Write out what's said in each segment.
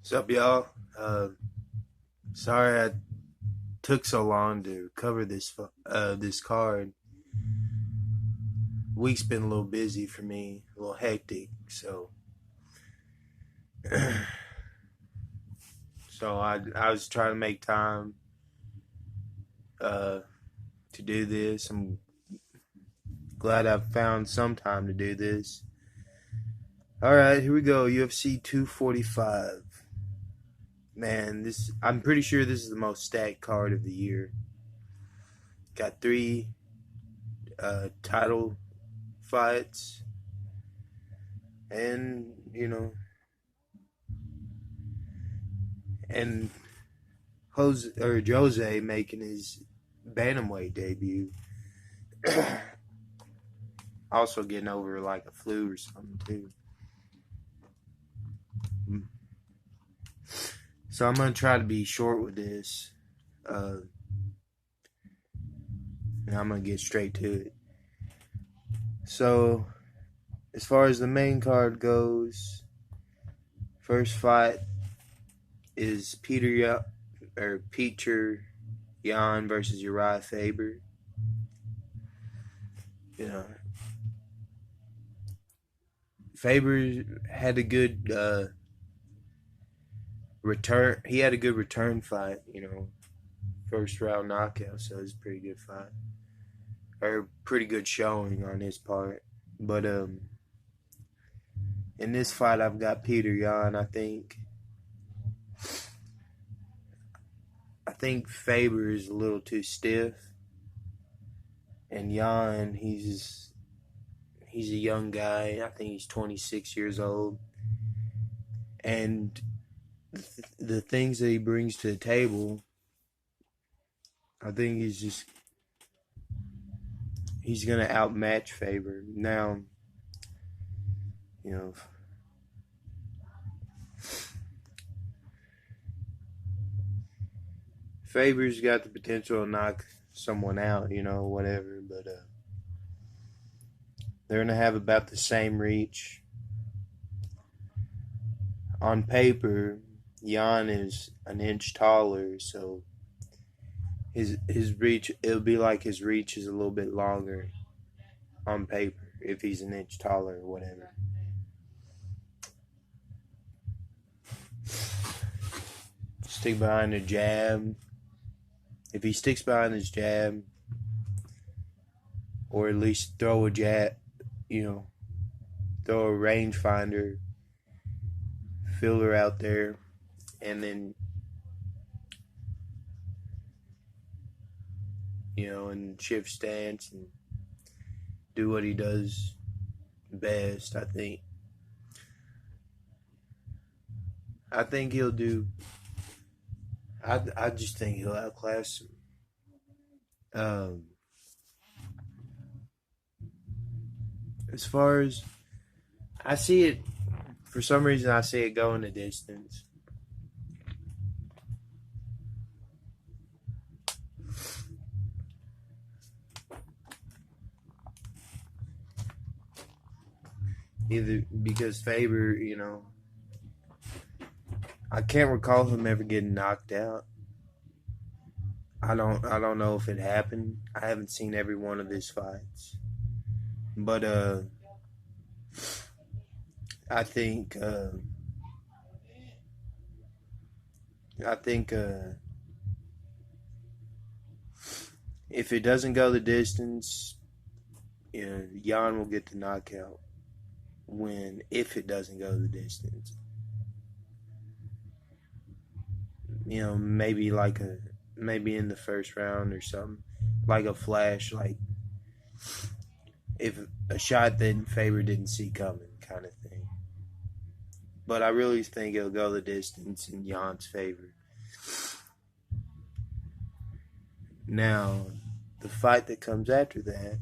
What's up, y'all? Sorry I took so long to cover this card. Week's been a little busy for me, a little hectic, so I was trying to make time uh, to do this. I'm glad I've found some time to do this. All right, here we go. UFC 245. Man, I'm pretty sure this is the most stacked card of the year. Got three title fights, and and Jose making his bantamweight debut. Also getting over like a flu or something too. So I'm gonna try to be short with this, and I'm gonna get straight to it. So, as far as the main card goes, first fight is Peter Yan versus Uriah Faber. You know, Faber had a good return. He had a good return fight. First round knockout, so it was a pretty good fight, or pretty good showing on his part. But in this fight, I've got Peter Yan. I think Faber is a little too stiff, and Yan, he's a young guy. I think he's 26 years old, and the things that he brings to the table, I think he's gonna outmatch Faber. Now, Faber's got the potential to knock someone out, whatever, but they're gonna have about the same reach. On paper, Yan is an inch taller, so his reach, it'll be like his reach is a little bit longer on paper if he's an inch taller or whatever. Stick behind the jab. If he sticks behind his jab, or at least throw a jab, throw a rangefinder, filler out there, and then and shift stance and do what he does best. I think he'll do. I just think he'll outclass him. As far as I see it, for some reason I see it going the distance. Either because Faber, I can't recall him ever getting knocked out. I don't know if it happened. I haven't seen every one of his fights. But I think if it doesn't go the distance, Jan will get the knockout win if it doesn't go the distance. Maybe maybe in the first round or something, like a flash, like if a shot that Faber didn't see coming, kind of thing. But I really think it'll go the distance in Jan's favor. Now, the fight that comes after that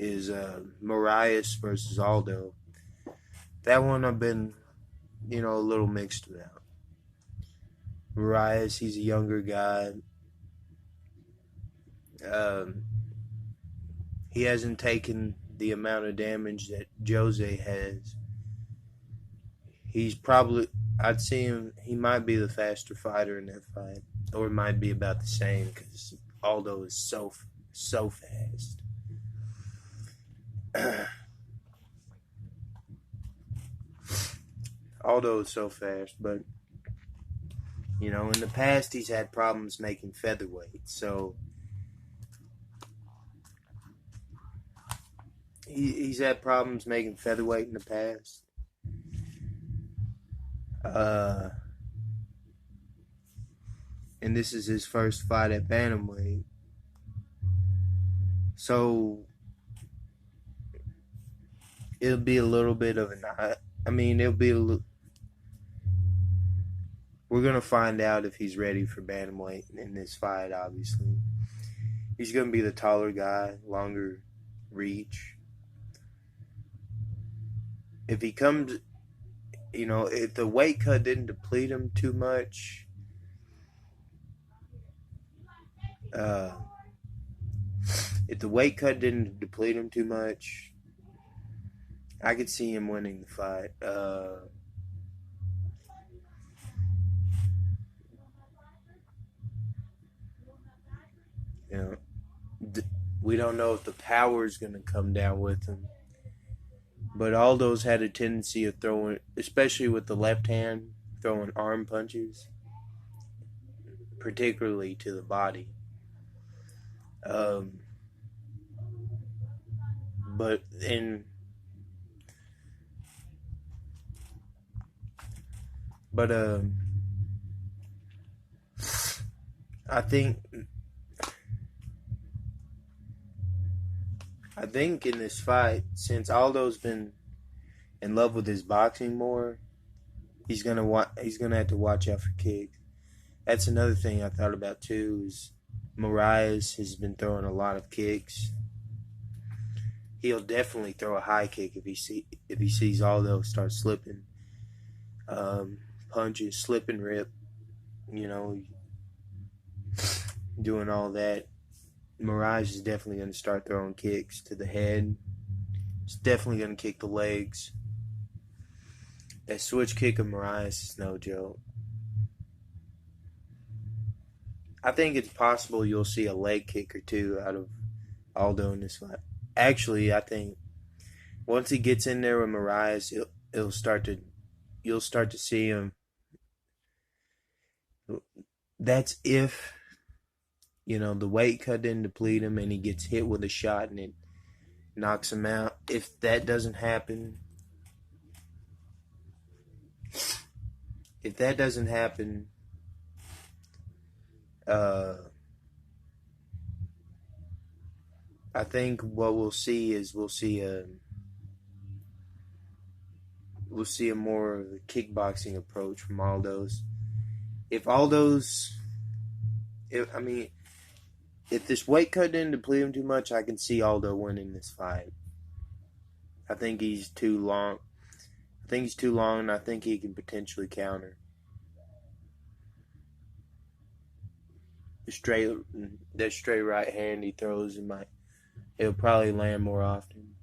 is Marias versus Aldo. That one I've been, a little mixed about. Marias, he's a younger guy. He hasn't taken the amount of damage that Jose has, he's probably, I'd see him, he might be the faster fighter in that fight. Or it might be about the same because Aldo is so fast. Aldo is so fast, but you know, in the past he's had problems making featherweight, so he's had problems making featherweight in the past. And this is his first fight at bantamweight, so it'll be a little bit of an. I mean, it'll be a little. We're gonna find out if he's ready for bantamweight in this fight. Obviously, he's gonna be the taller guy, longer reach. If he comes, you know, if the weight cut didn't deplete him too much, if the weight cut didn't deplete him too much, I could see him winning the fight. You know, we don't know if the power is going to come down with him. But Aldo's had a tendency of throwing, especially with the left hand, throwing arm punches, particularly to the body. But I think in this fight, since Aldo's been in love with his boxing more, he's gonna have to watch out for kicks. That's another thing I thought about too. Is Moraes has been throwing a lot of kicks. He'll definitely throw a high kick if he sees Aldo start slipping, punches, slip and rip. You know, doing all that. Moraes is definitely going to start throwing kicks to the head. He's definitely going to kick the legs. That switch kick of Moraes is no joke. I think it's possible you'll see a leg kick or two out of Aldo in this fight. Actually, I think once he gets in there with Moraes, you'll start to see him. That's if, you know, the weight cut didn't deplete him and he gets hit with a shot and it knocks him out. If that doesn't happen, I think what we'll see is we'll see a more of a kickboxing approach from Aldo's. If this weight cut didn't deplete him too much, I can see Aldo winning this fight. I think he's too long. And I think he can potentially counter. That straight right hand he throws, it'll probably land more often.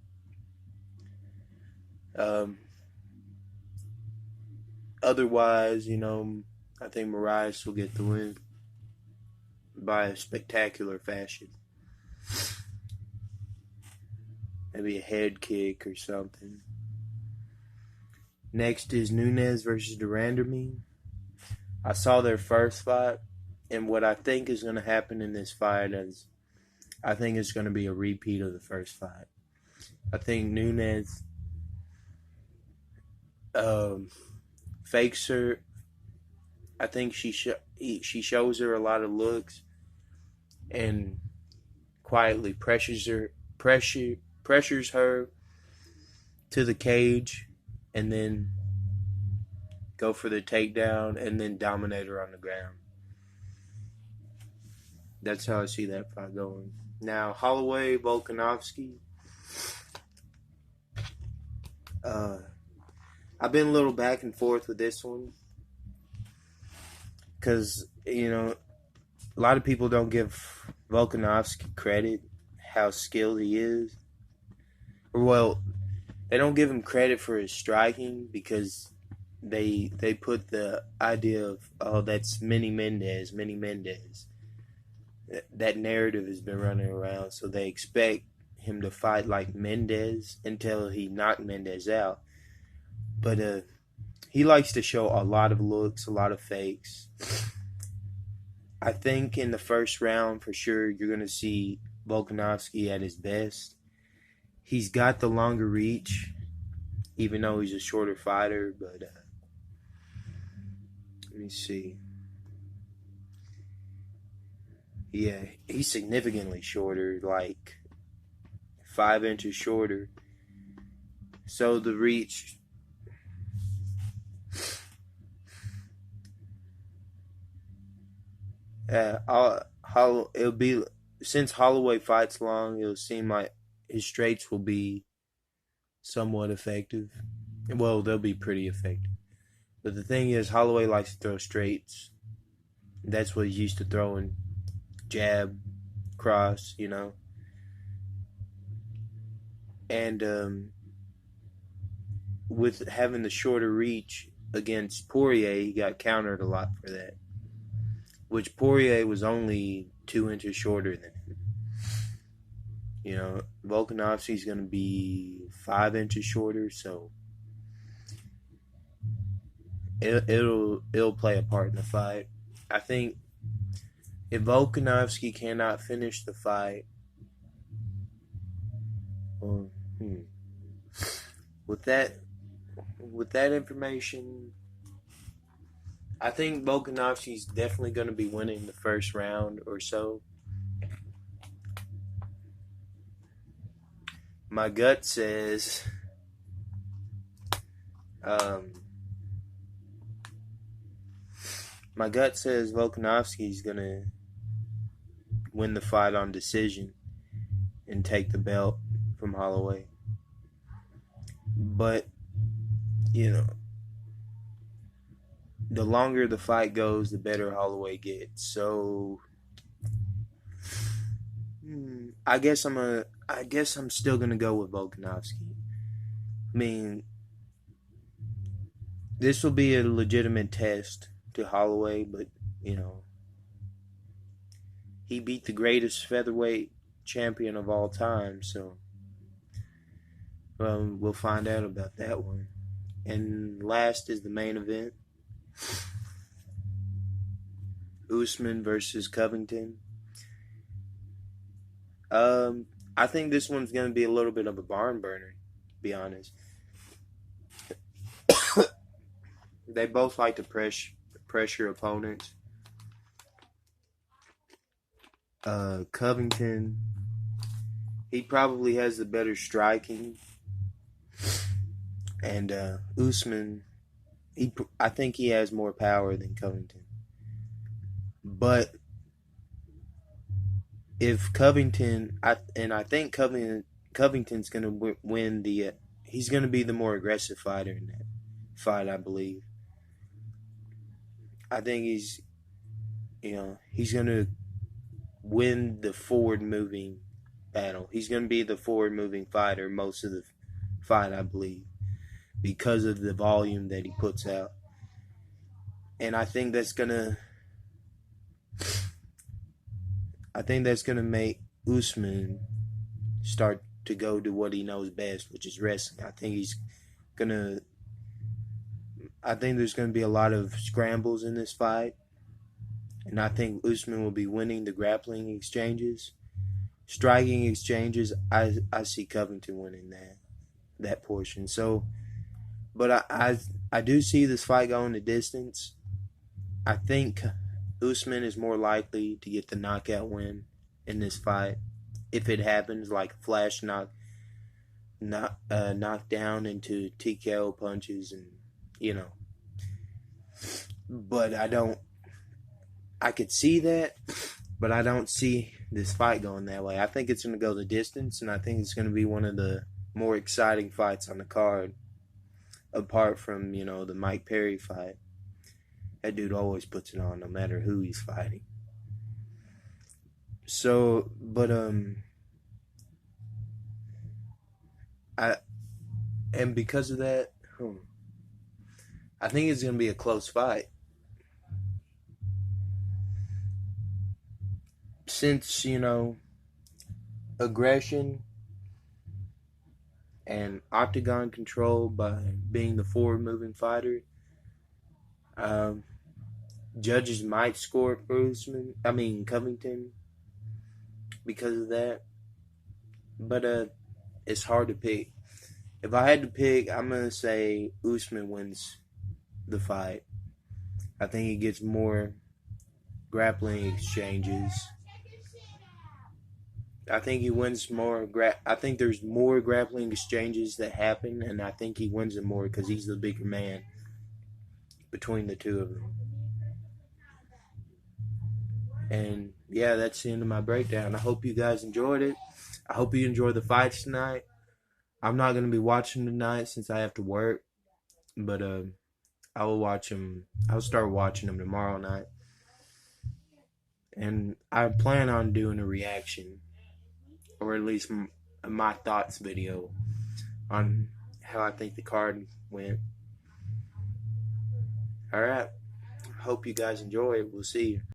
Otherwise, you know, I think Moraes will get the win by a spectacular fashion. Maybe a head kick or something. Next is Nunes versus Durandamy. I saw their first fight, and what I think is going to happen in this fight is I think it's going to be a repeat of the first fight. I think Nunes fakes her. I think she shows her a lot of looks and quietly pressures her to the cage and then go for the takedown and then dominate her on the ground. That's how I see that fight going. Now, Holloway, Volkanovski. I've been a little back and forth with this one. Because, you know, a lot of people don't give Volkanovski credit how skilled he is. Well, they don't give him credit for his striking because they put the idea of, oh, that's Mini Mendez. That narrative has been running around, so they expect him to fight like Mendez until he knocked Mendez out. But he likes to show a lot of looks, a lot of fakes. I think in the first round, for sure, you're going to see Volkanovski at his best. He's got the longer reach, even though he's a shorter fighter. But let me see. Yeah, he's significantly shorter, like 5 inches shorter. So the reach, it'll be, since Holloway fights long, it'll seem like his straights will be somewhat effective. Well, they'll be pretty effective. But the thing is, Holloway likes to throw straights. That's what he's used to throwing. Jab, cross, And with having the shorter reach against Poirier, he got countered a lot for that. Which Poirier was only 2 inches shorter than him. Volkanovski's going to be 5 inches shorter, so it'll play a part in the fight. I think if Volkanovski cannot finish the fight, well, with that information, I think Volkanovski's definitely going to be winning the first round or so. My gut says Volkanovski's going to win the fight on decision and take the belt from Holloway. But, the longer the fight goes, the better Holloway gets. So I guess I'm still gonna go with Volkanovski. I mean, this will be a legitimate test to Holloway, but he beat the greatest featherweight champion of all time, so we'll find out about that one. And last is the main event. Usman versus Covington. I think this one's going to be a little bit of a barn burner, to be honest. They both like to pressure opponents. Covington, he probably has the better striking. And Usman, I think he has more power than Covington. But if Covington, I think Covington's going to win he's going to be the more aggressive fighter in that fight, I believe. I think he's going to win the forward moving battle. He's going to be the forward moving fighter most of the fight, I believe, because of the volume that he puts out. And I think that's going to make Usman start to go to what he knows best, which is wrestling. I think there's going to be a lot of scrambles in this fight. And I think Usman will be winning the grappling exchanges. Striking exchanges, I see Covington winning that portion. So, but I do see this fight going the distance. I think Usman is more likely to get the knockout win in this fight if it happens, like flash knockdown into TKO punches, and But I could see that, but I don't see this fight going that way. I think it's going to go the distance, and I think it's going to be one of the more exciting fights on the card, apart from, the Mike Perry fight. That dude always puts it on no matter who he's fighting. So, but I and because of that, I think it's gonna be a close fight. Since aggression and octagon control by being the forward moving fighter, um, judges might score Covington because of that. But it's hard to pick. If I had to pick, I'm gonna say Usman wins the fight. I think he gets more grappling exchanges. I think he wins more. I think there's more grappling exchanges that happen, and I think he wins them more because he's the bigger man between the two of them. And yeah, that's the end of my breakdown. I hope you guys enjoyed it. I hope you enjoy the fights tonight. I'm not gonna be watching tonight since I have to work, but I will watch them. I'll start watching them tomorrow night, and I plan on doing a reaction, or at least my thoughts video on how I think the card went. All right. Hope you guys enjoy it. We'll see you.